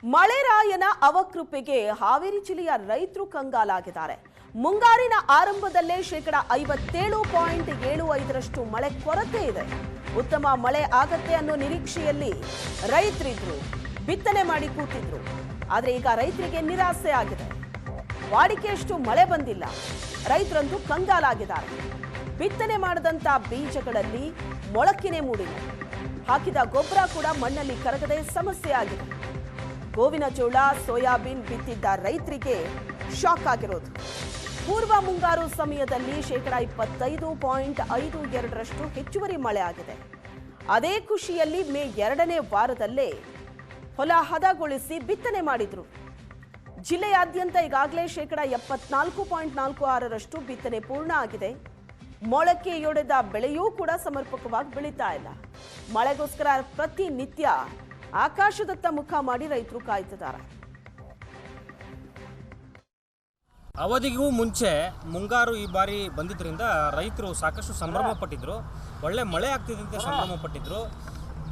ಮಳೆರಾಯನ ಅವಕೃಪೆಗೆ ಹಾವೇರಿ ಜಿಲ್ಲೆಯ ರೈತರು ಕಂಗಾಲಾಗಿದ್ದಾರೆ. ಮುಂಗಾರಿನ ಆರಂಭದಲ್ಲೇ 57.75% ಮಳೆ ಕೊರತೆ ಇದೆ. ಉತ್ತಮ ಮಳೆ ಆಗತ್ತೆ ಅನ್ನೋ ನಿರೀಕ್ಷೆಯಲ್ಲಿ ರೈತರಿದ್ರು, ಬಿತ್ತನೆ ಮಾಡಿ ಕೂತಿದ್ರು. ಆದರೆ ಈಗ ರೈತರಿಗೆ ನಿರಾಸೆ ಆಗಿದೆ. ವಾಡಿಕೆಯಷ್ಟು ಮಳೆ ಬಂದಿಲ್ಲ. ರೈತರಂತೂ ಕಂಗಾಲಾಗಿದ್ದಾರೆ. ಬಿತ್ತನೆ ಮಾಡದಂತ ಬೀಜಗಳಲ್ಲಿ ಮೊಳಕೆನೇ ಮೂಡಿಲ್ಲ. ಹಾಕಿದ ಗೊಬ್ಬರ ಕೂಡ ಮಣ್ಣಲ್ಲಿ ಕರಗದೆ ಸಮಸ್ಯೆ ಆಗಿದೆ. ಗೋವಿನ ಜೋಳ, ಸೋಯಾಬೀನ್ ಬಿತ್ತಿದ್ದ ರೈತರಿಗೆ ಶಾಕ್ ಆಗಿರೋದು. ಪೂರ್ವ ಮುಂಗಾರು ಸಮಯದಲ್ಲಿ 25.52% ಹೆಚ್ಚುವರಿ ಮಳೆ ಆಗಿದೆ. ಅದೇ ಖುಷಿಯಲ್ಲಿ ಮೇ 2ನೇ ವಾರದಲ್ಲೇ ಹೊಲ ಹದಗೊಳಿಸಿ ಬಿತ್ತನೆ ಮಾಡಿದ್ರು. ಜಿಲ್ಲೆಯಾದ್ಯಂತ ಈಗಾಗಲೇ 74.46% ಬಿತ್ತನೆ ಪೂರ್ಣ ಆಗಿದೆ. ಮೊಳಕೆಯೊಡೆದ ಬೆಳೆಯೂ ಕೂಡ ಸಮರ್ಪಕವಾಗಿ ಬೆಳೀತಾ ಇಲ್ಲ. ಮಳೆಗೋಸ್ಕರ ಪ್ರತಿನಿತ್ಯ ಆಕಾಶದತ್ತ ಮುಖ ಮಾಡಿ ರೈತರು ಕಾಯ್ತಿದ್ದಾರೆ. ಅವಧಿಗೂ ಮುಂಚೆ ಮುಂಗಾರು ಈ ಬಾರಿ ಬಂದಿದ್ದರಿಂದ ರೈತರು ಸಾಕಷ್ಟು ಸಂಭ್ರಮ ಪಟ್ಟಿದ್ರು. ಒಳ್ಳೆ ಮಳೆ ಆಗ್ತಿದ್ದಂತೆ ಸಂಭ್ರಮ ಪಟ್ಟಿದ್ರು.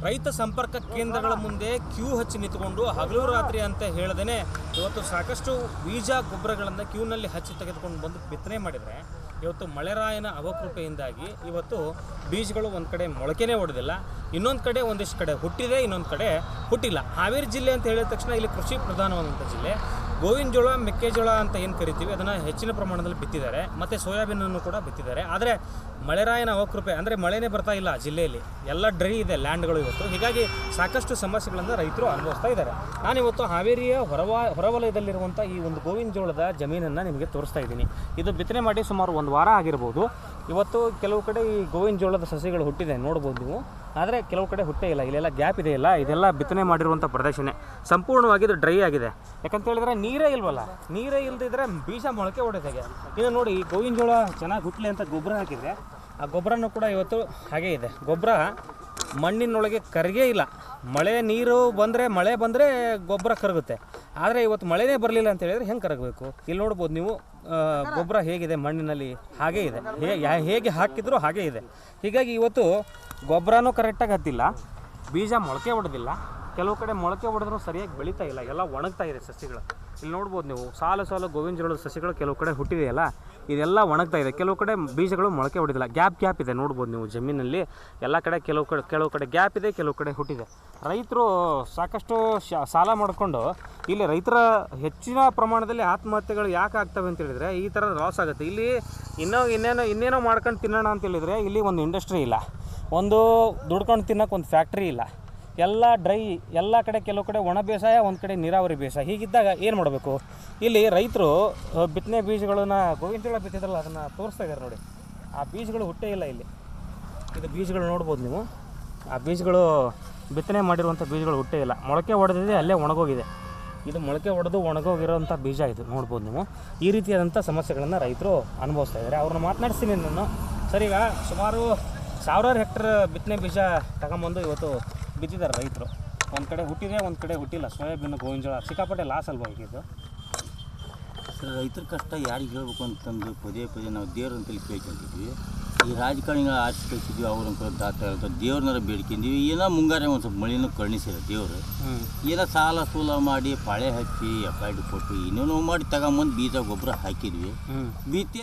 ರೈತ ಸಂಪರ್ಕ ಕೇಂದ್ರಗಳ ಮುಂದೆ ಕ್ಯೂ ಹಚ್ಚಿ ನಿಂತುಕೊಂಡು ಹಗಲು ರಾತ್ರಿ ಅಂತ ಹೇಳದೇನೆ ಇವತ್ತು ಸಾಕಷ್ಟು ಬೀಜ ಗೊಬ್ಬರಗಳನ್ನು ಕ್ಯೂನಲ್ಲಿ ಹಚ್ಚಿ ತೆಗೆದುಕೊಂಡು ಬಂದು ಬಿತ್ತನೆ ಮಾಡಿದರೆ, ಇವತ್ತು ಮಳೆರಾಯನ ಅವಕೃಪೆಯಿಂದಾಗಿ ಇವತ್ತು ಬೀಜಗಳು ಒಂದು ಕಡೆ ಮೊಳಕೆನೇ ಹೊಡೆದಿಲ್ಲ, ಇನ್ನೊಂದು ಕಡೆ ಒಂದಿಷ್ಟು ಕಡೆ ಹುಟ್ಟಿದೆ, ಇನ್ನೊಂದು ಕಡೆ ಹುಟ್ಟಿಲ್ಲ. ಹಾವೇರಿ ಜಿಲ್ಲೆ ಅಂತ ಹೇಳಿದ ತಕ್ಷಣ ಇಲ್ಲಿ ಕೃಷಿ ಪ್ರಧಾನವಾದಂಥ ಜಿಲ್ಲೆ. ಗೋವಿನ ಜೋಳ, ಮೆಕ್ಕೆಜೋಳ ಅಂತ ಏನು ಕರಿತೀವಿ ಅದನ್ನು ಹೆಚ್ಚಿನ ಪ್ರಮಾಣದಲ್ಲಿ ಬಿತ್ತಿದ್ದಾರೆ, ಮತ್ತು ಸೋಯಾಬೀನನ್ನು ಕೂಡ ಬಿತ್ತಿದ್ದಾರೆ. ಆದರೆ ಮಳೆರಾಯನ ಅವಕೃಪೆ ಅಂದರೆ ಮಳೆನೇ ಬರ್ತಾ ಇಲ್ಲ ಜಿಲ್ಲೆಯಲ್ಲಿ. ಎಲ್ಲ ಡ್ರೈ ಇದೆ ಲ್ಯಾಂಡ್ಗಳು ಇವತ್ತು. ಹೀಗಾಗಿ ಸಾಕಷ್ಟು ಸಮಸ್ಯೆಗಳನ್ನು ರೈತರು ಅನುಭವಿಸ್ತಾ ಇದ್ದಾರೆ. ನಾನಿವತ್ತು ಹಾವೇರಿಯ ಹೊರವಲಯದಲ್ಲಿರುವಂಥ ಈ ಒಂದು ಗೋವಿನ ಜೋಳದ ಜಮೀನನ್ನು ನಿಮಗೆ ತೋರಿಸ್ತಾ ಇದ್ದೀನಿ. ಇದು ಬಿತ್ತನೆ ಮಾಡಿ ಸುಮಾರು 1 ವಾರ ಆಗಿರ್ಬೋದು. ಇವತ್ತು ಕೆಲವು ಕಡೆ ಈ ಗೋವಿನ ಜೋಳದ ಸಸಿಗಳು ಹುಟ್ಟಿದೆ ನೋಡ್ಬೋದು ನೀವು, ಆದರೆ ಕೆಲವು ಕಡೆ ಹುಟ್ಟೇ ಇಲ್ಲ. ಇಲ್ಲೆಲ್ಲ ಗ್ಯಾಪ್ ಇದೆ. ಇದೆಲ್ಲ ಬಿತ್ತನೆ ಮಾಡಿರುವಂಥ ಪ್ರದೇಶನೇ. ಸಂಪೂರ್ಣವಾಗಿ ಇದು ಡ್ರೈ ಆಗಿದೆ. ಯಾಕಂತ ಹೇಳಿದ್ರೆ ನೀರೇ ಇಲ್ವಲ್ಲ. ನೀರೇ ಇಲ್ಲದಿದ್ದರೆ ಬೀಜ ಮೊಳಕೆ ಹೊಡೆದಾಗೆ. ಇನ್ನು ನೋಡಿ, ಈ ಗೋವಿನ ಜೋಳ ಚೆನ್ನಾಗಿ ಹುಟ್ಟಲಿ ಅಂತ ಗೊಬ್ಬರ ಹಾಕಿದರೆ ಆ ಗೊಬ್ಬರನೂ ಕೂಡ ಇವತ್ತು ಹಾಗೇ ಇದೆ. ಗೊಬ್ಬರ ಮಣ್ಣಿನೊಳಗೆ ಕರಗೇ ಇಲ್ಲ. ಮಳೆ ಬಂದರೆ ಗೊಬ್ಬರ ಕರಗುತ್ತೆ. ಆದರೆ ಇವತ್ತು ಮಳೆನೇ ಬರಲಿಲ್ಲ ಅಂತ ಹೇಳಿದರೆ ಹೆಂಗೆ ಕರಗಬೇಕು? ಇಲ್ಲಿ ನೋಡ್ಬೋದು ನೀವು, ಗೊಬ್ಬರ ಹೇಗಿದೆ ಮಣ್ಣಿನಲ್ಲಿ ಹಾಗೇ ಇದೆ. ಹೇಗೆ ಹಾಕಿದ್ರು ಹಾಗೇ ಇದೆ. ಹೀಗಾಗಿ ಇವತ್ತು ಗೊಬ್ಬರನೂ ಕರೆಕ್ಟಾಗಿ ಹತ್ತಿಲ್ಲ, ಬೀಜ ಮೊಳಕೆ ಹೊಡೆದಿಲ್ಲ. ಕೆಲವು ಕಡೆ ಮೊಳಕೆ ಹೊಡೆದ್ರೂ ಸರಿಯಾಗಿ ಬೆಳೀತಾ ಇಲ್ಲ, ಎಲ್ಲ ಒಣಗ್ತಾ ಇದೆ ಸಸಿಗಳು. ಇಲ್ಲಿ ನೋಡ್ಬೋದು ನೀವು, ಸಾಲು ಗೋವಿನ ಜೋಳದ ಸಸಿಗಳು ಕೆಲವು ಕಡೆ ಹುಟ್ಟಿದೆಯಲ್ಲ, ಇದೆಲ್ಲ ಒಣಗ್ತಾ ಇದೆ. ಕೆಲವು ಕಡೆ ಬೀಜಗಳು ಮೊಳಕೆ ಹೊಡೆದಿಲ್ಲ. ಗ್ಯಾಪ್ ಇದೆ ನೋಡ್ಬೋದು ನೀವು ಜಮೀನಲ್ಲಿ. ಎಲ್ಲ ಕಡೆ ಕೆಲವು ಕಡೆ ಗ್ಯಾಪ್ ಇದೆ, ಕೆಲವು ಕಡೆ ಹುಟ್ಟಿದೆ. ರೈತರು ಸಾಕಷ್ಟು ಸಾಲ ಮಾಡಿಕೊಂಡು ಇಲ್ಲಿ ರೈತರ ಹೆಚ್ಚಿನ ಪ್ರಮಾಣದಲ್ಲಿ ಆತ್ಮಹತ್ಯೆಗಳು ಯಾಕೆ ಆಗ್ತವೆ ಅಂತ ಹೇಳಿದರೆ ಈ ಥರ ಲಾಸ್ ಆಗುತ್ತೆ. ಇಲ್ಲಿ ಇನ್ನೇನೋ ಮಾಡ್ಕೊಂಡು ತಿನ್ನೋಣ ಅಂತ ಹೇಳಿದರೆ ಇಲ್ಲಿ ಒಂದು ಇಂಡಸ್ಟ್ರಿ ಇಲ್ಲ, ಒಂದು ದುಡ್ಕೊಂಡು ತಿನ್ನೋಕೆ ಒಂದು ಫ್ಯಾಕ್ಟ್ರಿ ಇಲ್ಲ. ಎಲ್ಲ ಡ್ರೈ, ಎಲ್ಲ ಕಡೆ ಕೆಲವು ಕಡೆ ಒಣ ಬೇಸಾಯ, ಒಂದು ಕಡೆ ನೀರಾವರಿ ಬೇಸಾಯ. ಹೀಗಿದ್ದಾಗ ಏನು ಮಾಡಬೇಕು? ಇಲ್ಲಿ ರೈತರು ಬಿತ್ತನೆ ಬೀಜಗಳನ್ನ ಗೋವಿನ ಜೋಳ ಬಿತ್ತಿದ್ರಲ್ಲ ಅದನ್ನು ತೋರಿಸ್ತಾ ಇದ್ದಾರೆ ನೋಡಿ. ಆ ಬೀಜಗಳು ಹುಟ್ಟೇ ಇಲ್ಲ ಇಲ್ಲಿ. ಇದು ಬೀಜಗಳು ನೋಡ್ಬೋದು ನೀವು. ಆ ಬೀಜಗಳು ಬಿತ್ತನೆ ಮಾಡಿರುವಂಥ ಬೀಜಗಳು ಹುಟ್ಟೇ ಇಲ್ಲ. ಮೊಳಕೆ ಹೊಡೆದಿದೆ, ಅಲ್ಲೇ ಒಣಗೋಗಿದೆ. ಇದು ಮೊಳಕೆ ಹೊಡೆದು ಒಣಗೋಗಿರೋಂಥ ಬೀಜ ಇದು ನೋಡ್ಬೋದು ನೀವು. ಈ ರೀತಿಯಾದಂಥ ಸಮಸ್ಯೆಗಳನ್ನು ರೈತರು ಅನುಭವಿಸ್ತಾ ಇದ್ದಾರೆ. ಅವ್ರನ್ನ ಮಾತನಾಡಿಸ್ತೀನಿ ನಾನು. ಸರ್, ಈಗ ಸುಮಾರು 1000 ಹೆಕ್ಟರ್ ಬಿತ್ತನೆ ಬೀಜ ತಗೊಂಬಂದು ಇವತ್ತು ಬಿತ್ತಿದ್ದಾರೆ ರೈತರು. ಒಂದು ಕಡೆ ಹುಟ್ಟಿದೆ, ಒಂದು ಕಡೆ ಹುಟ್ಟಿಲ್ಲ. ಸೋಯಾಬೀನು, ಗೋವಿನ ಜೋಳ ಸಿಕ್ಕಾಪಟ್ಟೆ ಲಾಸ್ ಅಲ್ವಾ ಈಗಿದ್ದು? ಸರ್, ರೈತರ ಕಷ್ಟ ಯಾರಿಗೆ ಹೇಳಬೇಕು ಅಂತಂದು ಪದೇ ನಾವು ದೇವ್ರ ಅಂತೇಳಿ ಕೇಳ್ಕೊಂತಿದ್ವಿ. ಈ ರಾಜಕಾರಣಿಗಳ ಆಚೆ ಕಳಿಸಿದ್ವಿ, ಅವ್ರನ್ನ ದಾತ ದೇವ್ರನ್ನಾರ ಬೇಡ್ಕೊಂಡಿದ್ವಿ. ಏನೋ ಮುಂಗಾರೆ ಒಂದು ಸ್ವಲ್ಪ ಮಳೆನೂ ಕರುಣಿಸಿರ ದೇವರು. ಏನೋ ಸಾಲ ಸೂಲ ಮಾಡಿ ಪಾಳೆ ಹಚ್ಚಿ FID ಕೊಟ್ಟು ಇನ್ನೇನೋ ಮಾಡಿ ತಗೊಂಬಂದು ಬೀಜ ಗೊಬ್ಬರ ಹಾಕಿದ್ವಿ. ಬಿತ್ತಿ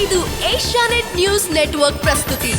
ಇದು ಏಷ್ಯಾನೆಟ್ ನ್ಯೂಸ್ ನೆಟ್ವರ್ಕ್ ಪ್ರಸ್ತುತಿ.